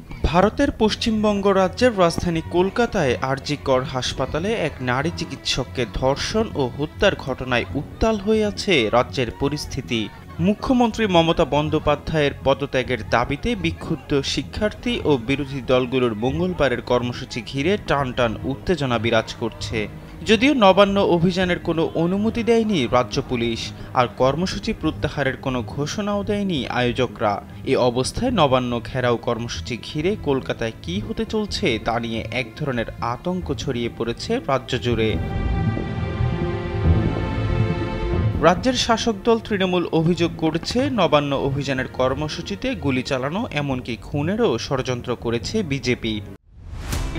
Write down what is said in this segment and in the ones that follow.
ভারতের পশ্চিমবঙ্গ রাজ্যের রাজধানী কলকাতায় আরজি কর হাসপাতালে এক নারী চিকিৎসককে ধর্ষণ ও হত্যার ঘটনায় উত্তাল হয়ে আছে রাজ্যের পরিস্থিতি। মুখ্যমন্ত্রী মমতা বন্দ্যোপাধ্যায়ের পদত্যাগের দাবিতে বিক্ষুব্ধ শিক্ষার্থী ও বিরোধী দলগুলোর মঙ্গলবারের কর্মসূচি ঘিরে টানটান উত্তেজনা বিরাজ করছে। যদিও নবান্ন অভিযানের কোনো অনুমতি দেয়নি রাজ্য পুলিশ, আর কর্মসূচি প্রত্যাহারের কোনো ঘোষণাও দেয়নি আয়োজকরা। এ অবস্থায় নবান্ন ঘেরাও কর্মসূচি ঘিরে কলকাতায় কী হতে চলছে তা নিয়ে এক ধরনের আতঙ্ক ছড়িয়ে পড়েছে রাজ্য জুড়ে। রাজ্যের শাসক দল তৃণমূল অভিযোগ করেছে, নবান্ন অভিযানের কর্মসূচিতে গুলি চালানো এমনকি খুনেরও ষড়যন্ত্র করেছে বিজেপি।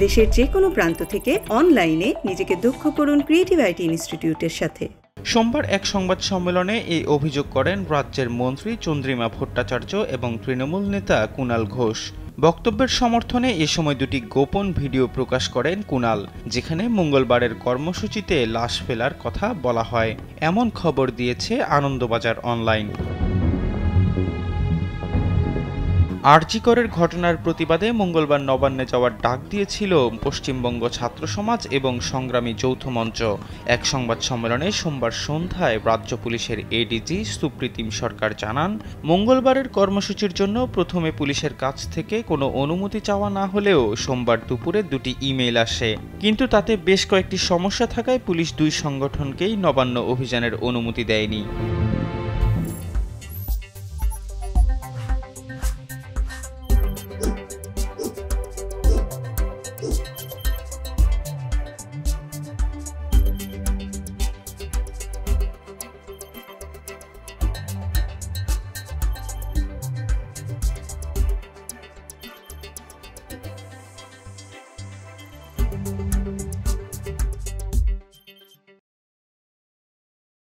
দেশের যে কোনো প্রান্ত থেকে অনলাইনে নিজেকে দক্ষ করুন ক্রিয়েটিভ আইটি ইনস্টিটিউটের সাথে। সোমবার এক সংবাদ সম্মেলনে এই অভিযোগ করেন রাজ্যের মন্ত্রী চন্দ্রিমা ভট্টাচার্য এবং তৃণমূল নেতা কুণাল ঘোষ। বক্তব্যের সমর্থনে এ সময় দুটি গোপন ভিডিও প্রকাশ করেন কুণাল, যেখানে মঙ্গলবারের কর্মসূচিতে লাশ ফেলার কথা বলা হয়, এমন খবর দিয়েছে আনন্দবাজার অনলাইন। আরজি করের ঘটনার প্রতিবাদে মঙ্গলবার নবান্নে যাওয়ার ডাক দিয়েছিল পশ্চিমবঙ্গ ছাত্র সমাজ এবং সংগ্রামী যৌথ মঞ্চ। এক সংবাদ সম্মেলনে সোমবার সন্ধ্যায় রাজ্য পুলিশের এডিজি সুপ্রীতিম সরকার জানান, মঙ্গলবারের কর্মসূচির জন্য প্রথমে পুলিশের কাছ থেকে কোনো অনুমতি চাওয়া না হলেও সোমবার দুপুরে দুটি ইমেইল আসে, কিন্তু তাতে বেশ কয়েকটি সমস্যা থাকায় পুলিশ দুই সংগঠনকেই নবান্ন অভিযানের অনুমতি দেয়নি।